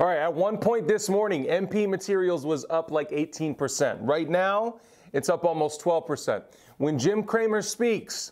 All right, at one point this morning, MP Materials was up like 18%. Right now, it's up almost 12%. When Jim Cramer speaks,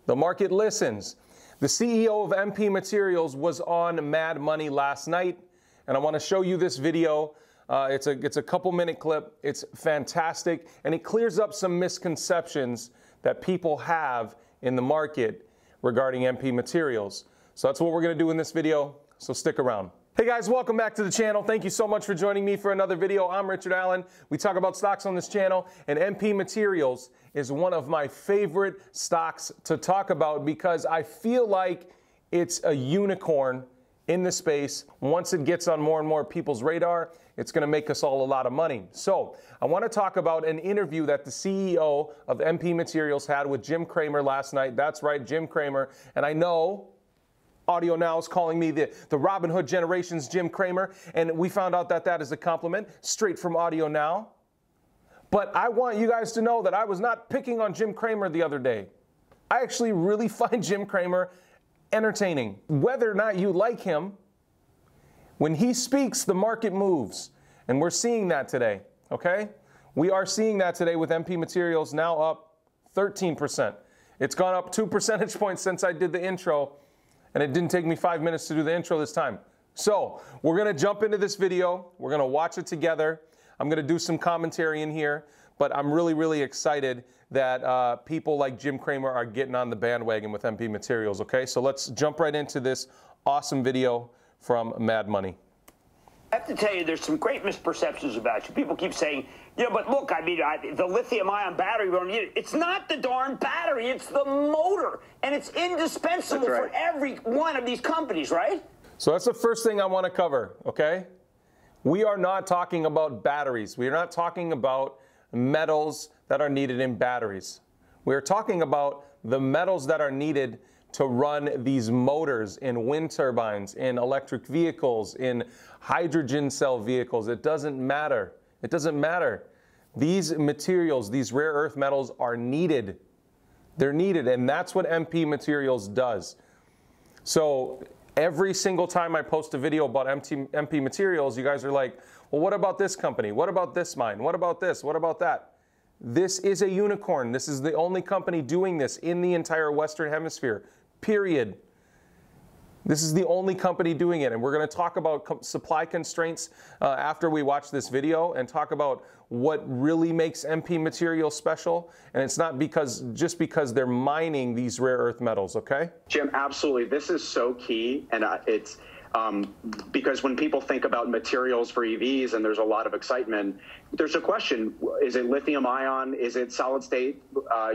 the market listens. The CEO of MP Materials was on Mad Money last night, and I want to show you this video. It's a couple-minute clip. It's fantastic, and it clears up some misconceptions that people have in the market regarding MP Materials. So that's what we're going to do in this video, so stick around. Hey guys, welcome back to the channel. Thank you so much for joining me for another video. I'm Richard Allan. We talk about stocks on this channel, and MP Materials is one of my favorite stocks to talk about because I feel like it's a unicorn in the space. Once it gets on more and more people's radar, it's going to make us all a lot of money. So I want to talk about an interview that the CEO of MP Materials had with Jim Cramer last night. That's right, Jim Cramer. And I know Audio Now is calling me the Robin Hood generation's Jim Cramer, and we found out that that is a compliment straight from Audio Now. But I want you guys to know that I was not picking on Jim Cramer the other day. I actually really find Jim Cramer entertaining. Whether or not you like him, when he speaks, the market moves, and we're seeing that today, okay? We are seeing that today with MP Materials now up 13%. It's gone up 2 percentage points since I did the intro, and it didn't take me 5 minutes to do the intro this time. So we're going to jump into this video. We're going to watch it together. I'm going to do some commentary in here, but I'm really, really excited that people like Jim Cramer are getting on the bandwagon with MP Materials, okay? So let's jump right into this awesome video from Mad Money. I have to tell you, there's some great misperceptions about you. People keep saying, yeah, but look, I mean, the lithium-ion battery, we don't need it. It's not the darn battery, it's the motor. And it's indispensable for every one of these companies, right? So that's the first thing I want to cover, okay? We are not talking about batteries. We are not talking about metals that are needed in batteries. We are talking about the metals that are needed to run these motors in wind turbines, in electric vehicles, in hydrogen cell vehicles. It doesn't matter. It doesn't matter. These materials, these rare earth metals are needed. They're needed, and that's what MP Materials does. So every single time I post a video about MP Materials, you guys are like, well, what about this company? What about this mine? What about this? What about that? This is a unicorn. This is the only company doing this in the entire Western Hemisphere. Period. This is the only company doing it, and we're going to talk about supply constraints after we watch this video and talk about what really makes MP Materials special. And it's not just because they're mining these rare earth metals, okay? Jim, absolutely. This is so key, and it's because when people think about materials for EVs and there's a lot of excitement, there's a question, is it lithium ion? Is it solid state?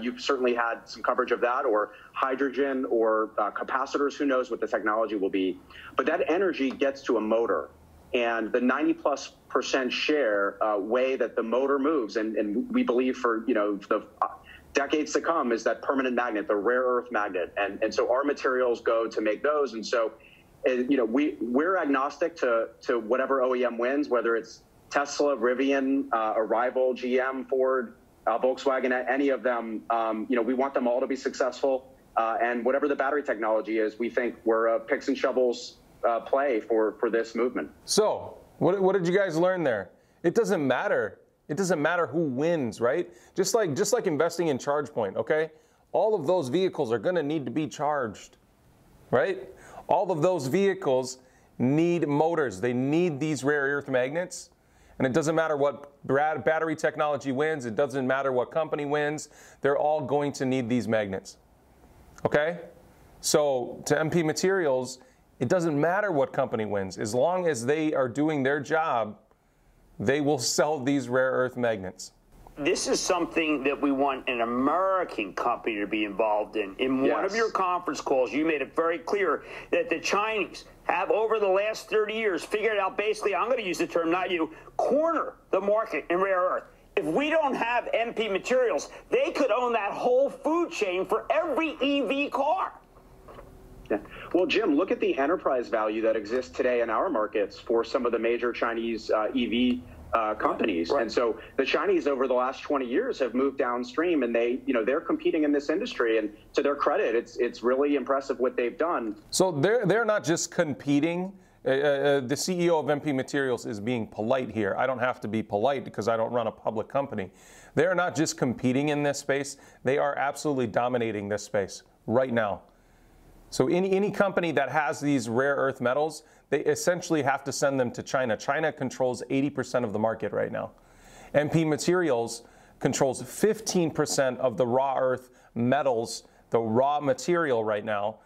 You've certainly had some coverage of that, or hydrogen, or capacitors. Who knows what the technology will be. But that energy gets to a motor, and the 90+% share way that the motor moves, and we believe for the decades to come, is that permanent magnet, the rare earth magnet. And so our materials go to make those. And so we're agnostic to whatever OEM wins, whether it's Tesla, Rivian, Arrival, GM, Ford, Volkswagen, any of them. We want them all to be successful. And whatever the battery technology is, we think we're a picks and shovels play for this movement. So what did you guys learn there? It doesn't matter. It doesn't matter who wins, right? Just like investing in ChargePoint, okay? All of those vehicles are going to need to be charged, right? All of those vehicles need motors. They need these rare earth magnets. And it doesn't matter what battery technology wins. It doesn't matter what company wins. They're all going to need these magnets. Okay? So to MP Materials, it doesn't matter what company wins. As long as they are doing their job, they will sell these rare earth magnets. This is something that we want an American company to be involved in. In one of your conference calls, you made it very clear that the Chinese have, over the last 30 years, figured out basically, I'm going to use the term, not you, corner the market in rare earth. If we don't have MP Materials, they could own that whole food chain for every EV car. Yeah. Well, Jim, look at the enterprise value that exists today in our markets for some of the major Chinese EV companies. Right. And so the Chinese over the last 20 years have moved downstream, and they're competing in this industry. And to their credit, it's really impressive what they've done. So they're not just competing the CEO of MP Materials is being polite here. I don't have to be polite because I don't run a public company. They are not just competing in this space, they are absolutely dominating this space right now. So any company that has these rare earth metals, they essentially have to send them to China. China controls 80% of the market right now. MP Materials controls 15% of the raw earth metals, the raw material right now,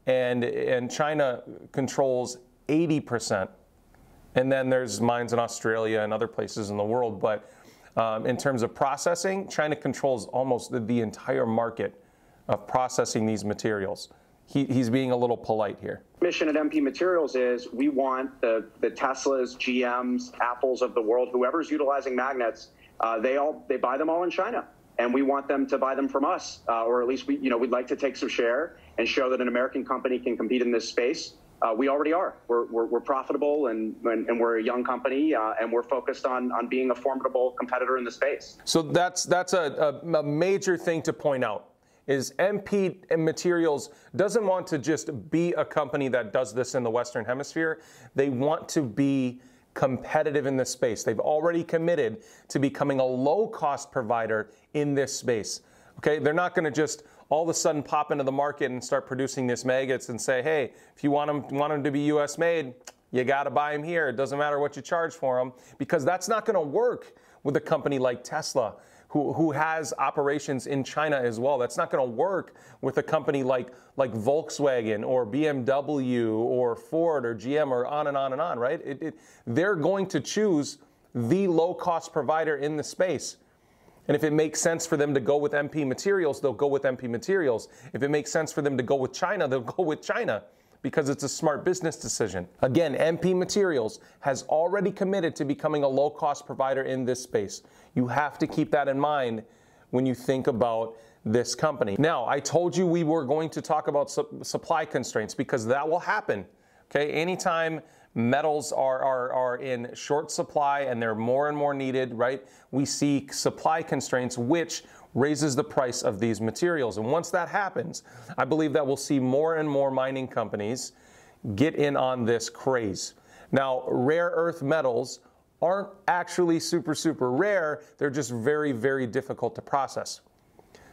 and China controls 80%. And then there's mines in Australia and other places in the world. But in terms of processing, China controls almost the entire market of processing these materials. He's being a little polite here. Mission at MP Materials is we want the Teslas, GMs, Apples of the world, whoever's utilizing magnets, they buy them all in China. And we want them to buy them from us, or at least we'd like to take some share and show that an American company can compete in this space. We already are. We're profitable and we're a young company, and we're focused on being a formidable competitor in the space. So that's a major thing to point out, is MP Materials doesn't want to just be a company that does this in the Western Hemisphere. They want to be competitive in this space. They've already committed to becoming a low-cost provider in this space. Okay, they're not going to just all of a sudden pop into the market and start producing these magnets and say, hey, if you want them to be U.S. made, you got to buy them here. It doesn't matter what you charge for them, because that's not going to work with a company like Tesla, who has operations in China as well. That's not going to work with a company like Volkswagen or BMW or Ford or GM or on and on and on, right? They're going to choose the low-cost provider in the space. And if it makes sense for them to go with MP Materials, they'll go with MP Materials. If it makes sense for them to go with China, they'll go with China, because it's a smart business decision. Again, MP Materials has already committed to becoming a low-cost provider in this space. You have to keep that in mind when you think about this company. Now, I told you we were going to talk about supply constraints, because that will happen. Okay, anytime metals are in short supply and they're more and more needed, right? We see supply constraints, which raises the price of these materials. And once that happens, I believe that we'll see more and more mining companies get in on this craze. Now, rare earth metals aren't actually super, super rare. They're just very, very difficult to process.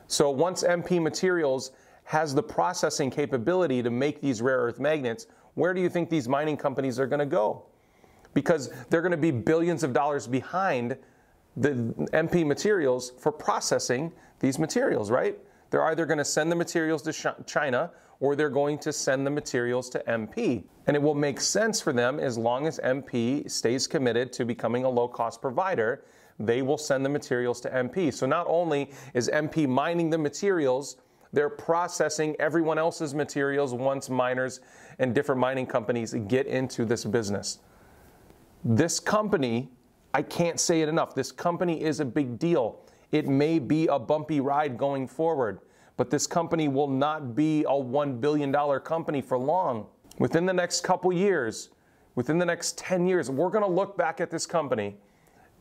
So once MP Materials has the processing capability to make these rare earth magnets, where do you think these mining companies are going to go? Because they're going to be billions of dollars behind the MP Materials for processing these materials, right? They're either going to send the materials to China, or they're going to send the materials to MP. And it will make sense for them as long as MP stays committed to becoming a low-cost provider. They will send the materials to MP. So not only is MP mining the materials, they're processing everyone else's materials once miners and different mining companies get into this business. This company, I can't say it enough, this company is a big deal. It may be a bumpy ride going forward, but this company will not be a $1 billion company for long. Within the next couple years, within the next 10 years, we're going to look back at this company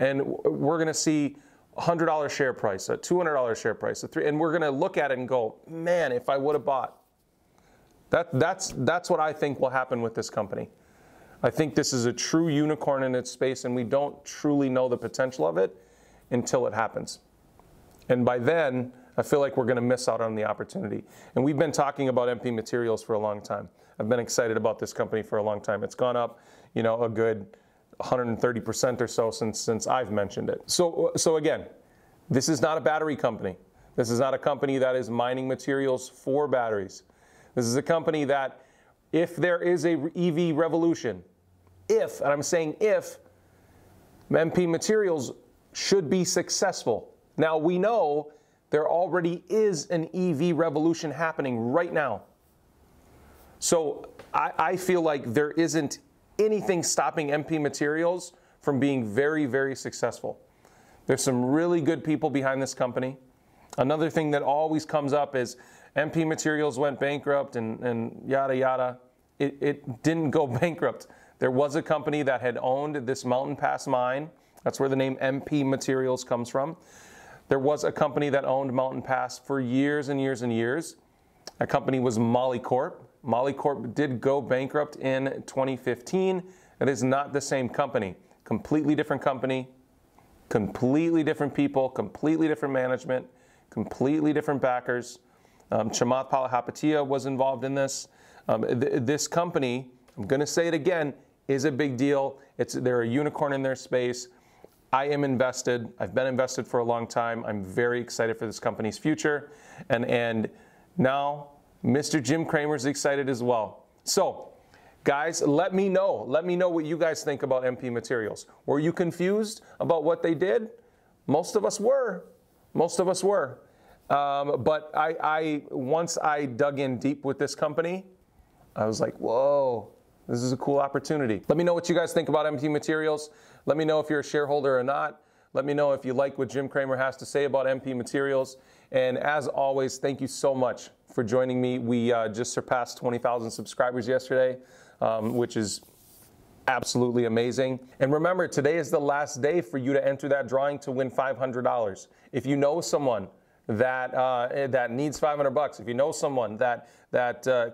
and we're going to see a $100 share price, a $200 share price, and we're going to look at it and go, man, if I would have bought. That's what I think will happen with this company. I think this is a true unicorn in its space, and we don't truly know the potential of it until it happens. And by then, I feel like we're going to miss out on the opportunity. And we've been talking about MP Materials for a long time. I've been excited about this company for a long time. It's gone up, a good 130% or so since I've mentioned it. So again, this is not a battery company. This is not a company that is mining materials for batteries. This is a company that, if there is a EV revolution, and I'm saying if, MP Materials should be successful. Now, we know there already is an EV revolution happening right now. So I feel like there isn't anything stopping MP Materials from being very, very successful. There's some really good people behind this company. Another thing that always comes up is MP Materials went bankrupt and yada, yada. It didn't go bankrupt. There was a company that had owned this Mountain Pass mine. That's where the name MP Materials comes from. There was a company that owned Mountain Pass for years and years and years. That company was Molycorp. Moly Corp did go bankrupt in 2015. It is not the same company. Completely different company, completely different people, completely different management, completely different backers. Chamath Palihapitiya was involved in this. This company, I'm going to say it again, is a big deal. They're a unicorn in their space. I am invested. I've been invested for a long time. I'm very excited for this company's future. And now Mr. Jim Cramer is excited as well. So, guys, let me know. Let me know what you guys think about MP Materials. Were you confused about what they did? Most of us were. Most of us were. But once I dug in deep with this company, I was like, whoa, this is a cool opportunity. Let me know what you guys think about MP Materials. Let me know if you're a shareholder or not. Let me know if you like what Jim Cramer has to say about MP Materials. And as always, thank you so much for joining me. We just surpassed 20,000 subscribers yesterday, which is absolutely amazing. And remember, today is the last day for you to enter that drawing to win $500. If you know someone that needs $500, if you know someone that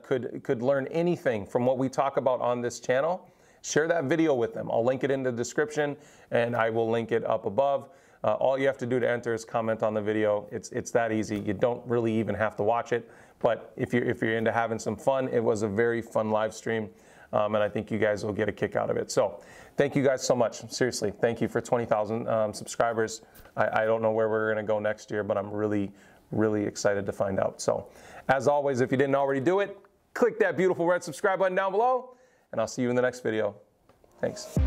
could learn anything from what we talk about on this channel, share that video with them. I'll link it in the description, and I will link it up above. All you have to do to enter is comment on the video. It's that easy. You don't really even have to watch it. But if you're into having some fun, it was a very fun live stream, and I think you guys will get a kick out of it. So thank you guys so much. Seriously, thank you for 20,000 subscribers. I don't know where we're going to go next year, but I'm really, really excited to find out. So as always, if you didn't already do it, click that beautiful red subscribe button down below, and I'll see you in the next video. Thanks.